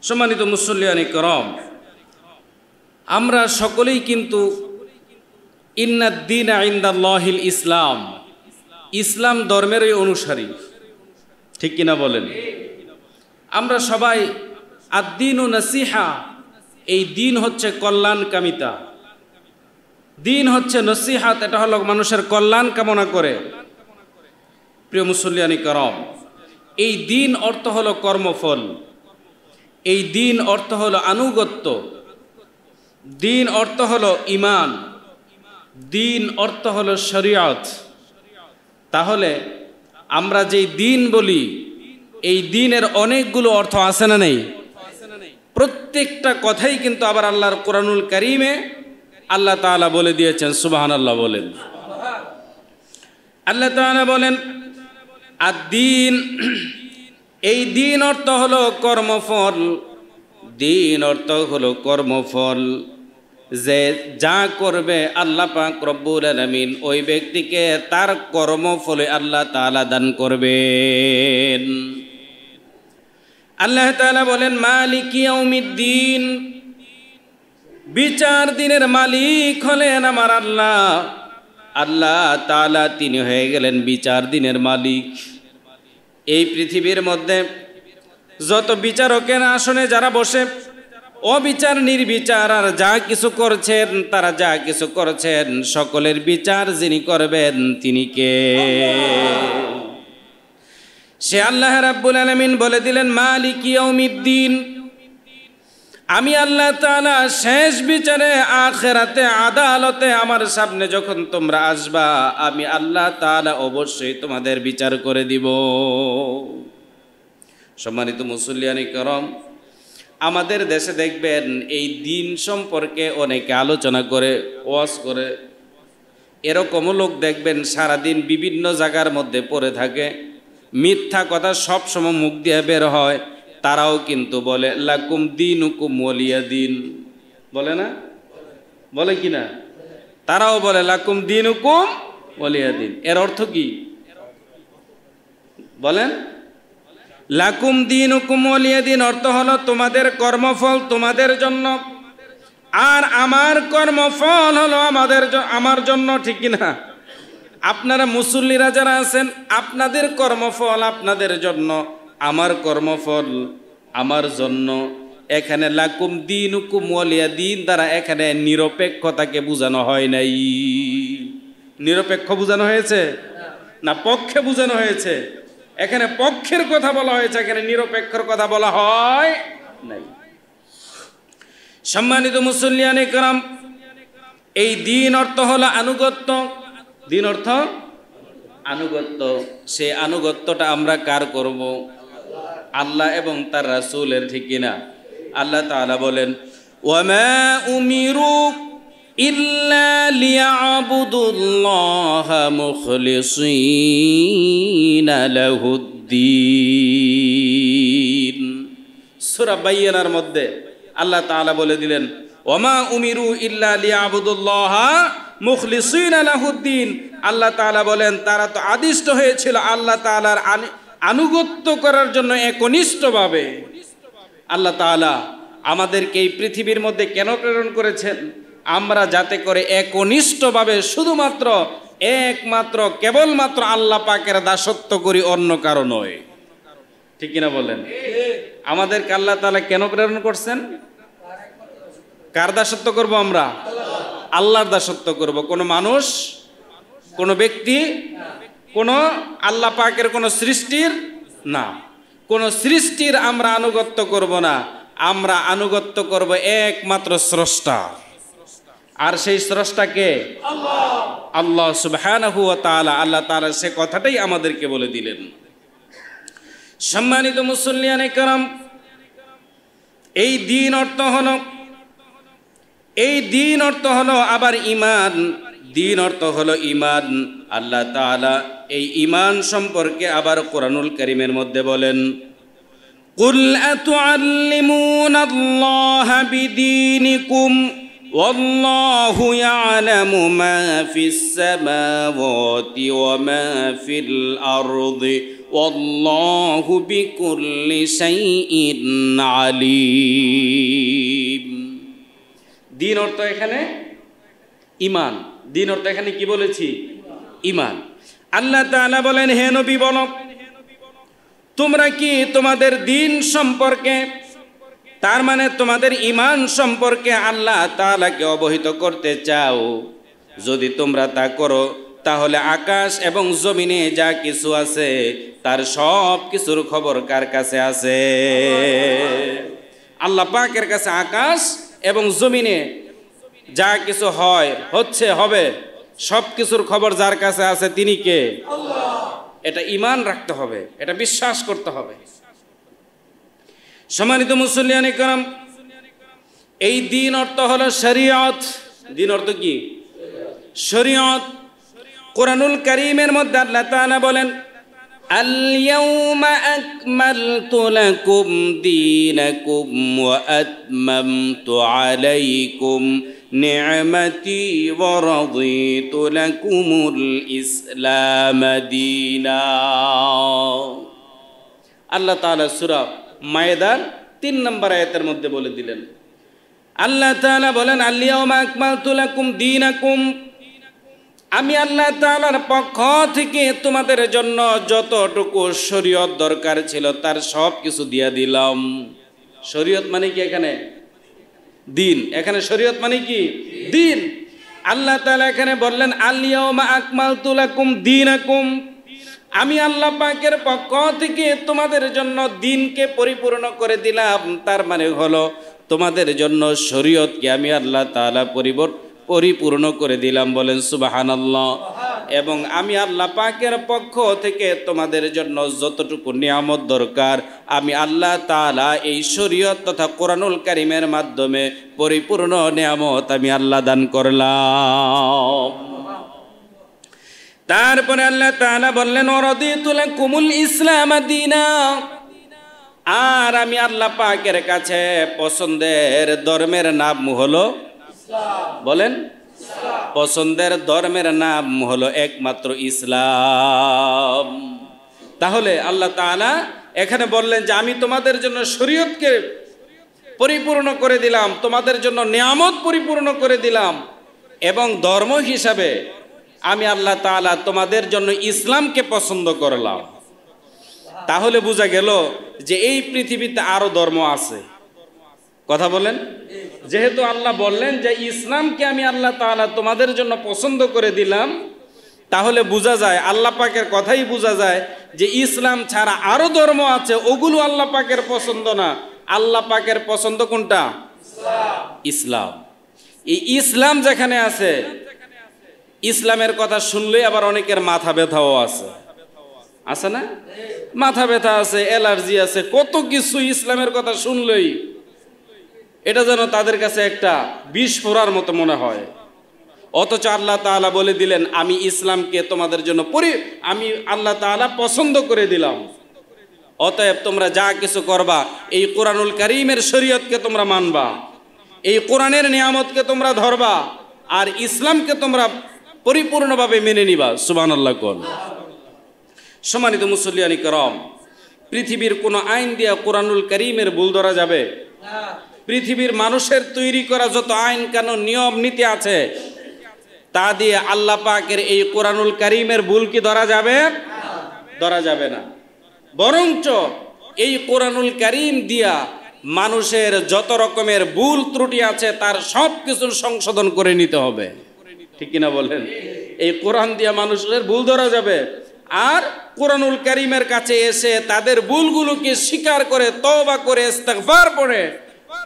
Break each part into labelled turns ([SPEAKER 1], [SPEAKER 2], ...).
[SPEAKER 1] সম্মানিত মুসল্লিয়ানে করম, আমরা সকলেই কিন্তু ইন্নাদ-দীনা ইনদাল্লাহিল ইসলাম, ইসলাম ধর্মেরই অনুসারী, ঠিক কিনা বলেন? আমরা সবাই আদ-দীনু নাসিহা, এই দিন হচ্ছে কল্যাণকামিতা, দিন হচ্ছে নসিহাত, এটা হলো মানুষের কল্যাণ কামনা করে। প্রিয় মুসল্লিয়ানে করম, এই দিন অর্থ হলো কর্মফল, এই দিন অর্থ হলো আনুগত্য, দিন অর্থ হলো ঈমান, দিন অর্থ হলো শরীয়ত। তাহলে আমরা যেই দিন বলি, এই দিনের অনেকগুলো অর্থ আছে না নেই? প্রত্যেকটা কথাই কিন্তু আবার আল্লাহর কোরআনুল কারীমে আল্লাহ তাআলা বলে দিয়েছেন। সুবহানাল্লাহ বলেন। আল্লাহ তাআলা বলেন আদ-দীন, এই দিন অর্থ হলো কর্মফল, দিন অর্থ হলো কর্মফল। যে যা করবে আল্লাহ পাক রব্বুল আলামিন ওই ব্যক্তিকে তার কর্মফলে আল্লাহ তাআলা দান করবেন। আল্লাহ তাআলা বলেন মালিক ইয়াউমিদ্দিন, বিচার দিনের মালিক হলেন আমার আল্লাহ। আল্লাহ তাআলা তিনি হয়ে গেলেন বিচার দিনের মালিক। এই পৃথিবীর মধ্যে যত বিচারকের আসনে যারা বসে, অবিচার নির্বিচার আর যা কিছু করছেন, তারা যা কিছু করছেন, সকলের বিচার যিনি করবেন তিনি কে? সে আল্লাহ রাব্বুল আলামিন বলে দিলেন মালিক ইয়াউমিদ্দিন, আমি আল্লাহ তাআলা শেষ বিচারে আখিরাতে আদালতে আমার সামনে যখন তোমরা আসবা, আমি আল্লাহ তাআলা অবশ্যই তোমাদের বিচার করে দিব। সম্মানিত মুসল্লিয়ানে করম, আমাদের দেশে দেখবেন এই দিন সম্পর্কে অনেকে আলোচনা করে, ওয়াজ করে। এরকমও লোক দেখবেন সারাদিন বিভিন্ন জায়গার মধ্যে পড়ে থাকে, মিথ্যা কথা সব সময় মুখ দিয়ে বের হয়। তারাও কিন্তু বলে লাকুম দীনুকুম ওয়ালিয়া দিন, বলে না? বলে কি না? তারাও বলে লাকুম দীনুকুম ওয়ালিয়া দিন। এর অর্থ কি বলেন? লাকুম দীনুকুম ওয়ালিয়া দিন অর্থ হলো তোমাদের কর্মফল তোমাদের জন্য, আর আমার কর্মফল হলো আমার জন্য, ঠিক কিনা? আপনারা মুসল্লিরা যারা আছেন, আপনাদের কর্মফল আপনাদের জন্য, আমার কর্মফল আমার জন্য। এখানে লাকুম দীনুকুম ওয়ালিয়া দিন দ্বারা এখানে নিরপেক্ষতাকে বোঝানো হয় নাই। নিরপেক্ষ বোঝানো হয়েছে না পক্ষে বোঝানো হয়েছে? এখানে পক্ষের কথা বলা হয়েছে, এখানে নিরপেক্ষর কথা বলা হয় নাই। সম্মানিত মুসল্লিয়ানে کرام, এই দিন অর্থ হলো আনুগত্য, দিন অর্থ আনুগত্য। সেই আনুগত্যটা আমরা কার করব? আল্লাহ এবং তার রাসূলের, ঠিক কিনা? আল্লাহ তাআলা বলেন ওয়ামা উমিরু ইল্লা লিয়াবুদুল্লাহা মুখলিসিনা লাহুদ্দিন। সূরা বাইয়ানার মধ্যে আল্লাহ তাআলা বলে দিলেন ওয়ামা উমিরু ইল্লা লিয়াবুদুল্লাহা মুখলিসিনা লাহুদ্দিন। আল্লাহ তাআলা বলেন তারা তো আদিষ্ট হয়েছিল আল্লাহ তাআলার আনুগত্য করার জন্য একনিষ্ঠভাবে। আল্লাহ তাআলা আমাদেরকে এই পৃথিবীর মধ্যে কেন প্রেরণ করেছেন? আমরা যাতে করে একনিষ্ঠভাবে শুধুমাত্র একমাত্র কেবলমাত্র আল্লাহ পাকের দাসত্ব করি, অন্য কারো নয়, ঠিক কিনা বলেন? আমাদেরকে আল্লাহ তাআলা কেন প্রেরণ করছেন? কার দাসত্ব করব আমরা? আল্লাহর দাসত্ব করব। কোনো মানুষ, কোনো ব্যক্তি, কোনো আল্লাহ পাকের কোনো সৃষ্টির না, কোনো সৃষ্টির আমরা আনুগত্য করব না। আমরা আনুগত্য করব একমাত্র স্রষ্টা। আর সেই স্রষ্টাকে আল্লাহ সুবহানাহু ওয়া তাআলা। আল্লাহ তাআলা সে কথাটাই আমাদেরকে বলে দিলেন। সম্মানিত মুসল্লিয়ানে کرام, এই দিন অর্থ হলো, এই দিন অর্থ হলো আবার ঈমান, দিন অর্থ হলো ঈমান। আল্লাহ তাআলা এই ঈমান সম্পর্কে আবার কোরআনুল কারীমের মধ্যে বলেন কুল আতুআল্লিমুনাল্লাহা বিদীনিকুম ওয়াল্লাহু ইয়ালামু মা ফিস সামাওয়াতি ওয়া মা ফিল আরদি ওয়াল্লাহু বিকুল্লি শাইইন আলিম। দিন অর্থ এখানে ঈমান। দিন অর্থ এখানে কি বলেছি? ঈমান। আল্লাহ তাআলা বলেন, হে নবী বলো, তোমরা কি তোমাদের দিন সম্পর্কে, তার মানে তোমাদের ঈমান সম্পর্কে আল্লাহ তাআলাকে অবহিত করতে চাও? যদি তোমরা তা করো তাহলে আকাশ এবং জমিনে যা কিছু আছে তার সব কিছুর খবর কার কাছে আছে? আল্লাহ পাকের কাছে আকাশ এবং জমিনে যা কিছু হয়, হচ্ছে, হবে, সব কিছুর খবর যার কাছে আছে তিনি কে? আল্লাহ। এটা ঈমান রাখতে হবে, এটা বিশ্বাস করতে হবে। সম্মানিত মুসল্লিয়ান ইকরাম, এই দিন অর্থ হলো শরীয়ত। দিন অর্থ কি? শরীয়ত। কোরআনুল কারীমের মধ্যে আল্লাহ তাআলা বলেন, আল ইয়াউমা আকমালতু লাকুম দীনাকুম ওয়া আতমামতু আলাইকুম নি'মাতি ওয়া রাদিতু লাকুমুল ইসলাম দীনা। আল্লাহ তাআলা সূরা মায়েদার 3 নম্বর আয়াতের মধ্যে বলে দিলেন, আল্লাহ তাআলা বলেন, আল ইয়াউমা আকমালতু লাকুম দীনাকুম, আমি আল্লাহ তাআলার পক্ষ থেকে তোমাদের জন্য যতটুকু শরীয়ত দরকার ছিল তার সব কিছু দিয়ে দিলাম। শরীয়ত মানে কি? এখানে দিন। এখানে শরীয়ত মানে কি? দিন। আল্লাহ তাআলা এখানে বললেন, আল ইয়াউমা আকমালতু লাকুম দীনাকুম, আমি আল্লাহ পাকের পক্ষ থেকে তোমাদের জন্য দিনকে পরিপূর্ণ করে দিলাম। তার মানে হলো তোমাদের জন্য শরীয়তকে আমি আল্লাহ তাআলা পরিপূর্ণ করে দিলাম। বলেন সুবহানাল্লাহ। এবং আমি আল্লাহ পাকের পক্ষ থেকে তোমাদের জন্য যতটুকু নিয়ামত দরকার আমি আল্লাহ তাআলা এই শরীয়ত তথা কোরআনুল কারীমের মাধ্যমে পরিপূর্ণ নিয়ামত আমি আল্লাহ দান করলাম। তারপরে আল্লাহ তাআলা বললেন, ওয়ারাদিতু লাকুমুল ইসলাম দীনা, আর আমি আল্লাহ পাকের কাছে পছন্দের ধর্মের নাম হলো ইসলাম। বলেন, পছন্দের ধর্মের নাম হলো একমাত্র ইসলাম। তাহলে আল্লাহ তাআলা এখানে বললেন যে আমি তোমাদের জন্য শরীয়তকে পরিপূর্ণ করে দিলাম, তোমাদের জন্য নিয়ামত পরিপূর্ণ করে দিলাম, এবং ধর্ম হিসাবে আমি আল্লাহ তাআলা তোমাদের জন্য ইসলামকে পছন্দ করলাম। তাহলে বোঝা গেল যে এই পৃথিবীতে আরো ধর্ম আছে। কথা বলেন। যেহেতু আল্লাহ বললেন যে ইসলামকে আমি আল্লাহ তাআলা তোমাদের জন্য পছন্দ করে দিলাম, তাহলে বোঝা যায়, আল্লাহ পাকের কথাই বোঝা যায় যে ইসলাম ছাড়া আরো ধর্ম আছে, ওগুলো আল্লাহ পাকের পছন্দ না। আল্লাহ পাকের পছন্দ কোনটা? ইসলাম। এই ইসলাম যেখানে আছে, ইসলামের কথা শুনলে আবার অনেকের মাথা ব্যথাও আছে। আছে না? মাথা ব্যথা আছে, অ্যালার্জি আছে, কত কিছু ইসলামের কথা শুনলেই এটা যেন তাদের কাছে একটা বিষ ফোঁড়ার মতো মনে হয়। অথচ আল্লাহ তাআলা বলে দিলেন আমি ইসলামকে তোমাদের জন্য আমি আল্লাহ তাআলা পছন্দ করে দিলাম। অতএব তোমরা যা কিছু করবা এই কোরআনুল কারীমের শরীয়তকে তোমরা মানবা, এই কোরআনের নিয়ামতকে তোমরা ধরবা, আর ইসলামকে তোমরা পরিপূর্ণভাবে মেনে নিবা। সুবহানাল্লাহ কোন। সম্মানিত মুসল্লিয়ান কিরাম, পৃথিবীর কোন আইন দিয়া কোরআনুল কারীমের ভুল ধরা যাবে? পৃথিবীর মানুষের তৈরি করা যত আইন কানুন নিয়ম নীতি আছে তা দিয়ে আল্লাহ পাকের এই কোরআনুল কারীমের ভুল কি ধরা যাবে? ধরা যাবে না। বরঞ্চ এই কোরআনুল কারীম দিয়া মানুষের যত রকমের ভুল ত্রুটি আছে তার সব কিছু সংশোধন করে নিতে হবে। ঠিক কিনা বলেন? এই কোরআন দিয়া মানুষের ভুল ধরা যাবে, আর কোরআনুল কারীমের কাছে এসে তাদের ভুলগুলোকে স্বীকার করে তওবা করে ইস্তিগফার পড়ে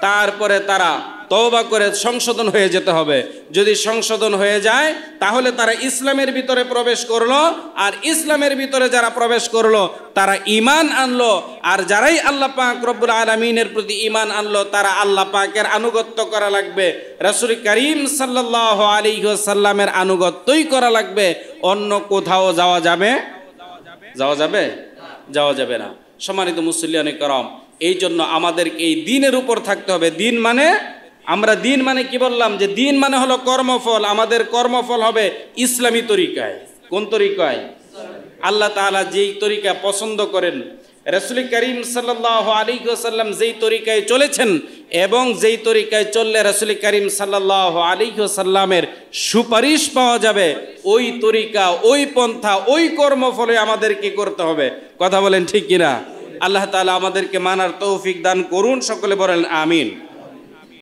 [SPEAKER 1] তারপরে তারা তওবা করে সংশোধন হয়ে যেতে হবে। যদি সংশোধন হয়ে যায় তাহলে তারা ইসলামের ভিতরে প্রবেশ করলো, আর ইসলামের ভিতরে যারা প্রবেশ করলো তারা ঈমান আনলো, আর যারাই আল্লাহ পাক রব্বুল আলামিনের প্রতি ঈমান আনলো তারা আল্লাহ পাকের আনুগত্য করা লাগবে, রাসূল করিম সাল্লাল্লাহু আলাইহি ওয়াসাল্লামের আনুগত্যই করা লাগবে। অন্য কোথাও যাওয়া যাবে? যাওয়া যাবে না। সম্মানিত মুসল্লিয়ানে কেরাম, এই জন্য আমাদের এই দিনের উপর থাকতে হবে। দিন মানে আমরা দিন মানে কি বললাম? যে দিন মানে হলো কর্মফল। আমাদের কর্মফল হবে ইসলামী তরিকায়। কোন তরিকায়? আল্লাহ তাআলা যেই তরিকা পছন্দ করেন, রাসূল করিম সাল্লাল্লাহু আলাইহি ওয়াসাল্লাম যেই তরিকায় চলেছেন এবং যেই তরিকায় চললে রাসূল করিম সাল্লাল্লাহু আলাইহি ওয়াসাল্লামের সুপারিশ পাওয়া যাবে, ওই তরিকা, ওই পন্থা, ওই কর্মফলে আমাদের কি করতে হবে? কথা বলেন ঠিক কিনা? আল্লাহ তাআলা আমাদেরকে মানার তৌফিক দান করুন, সকলে বলেন আমিন।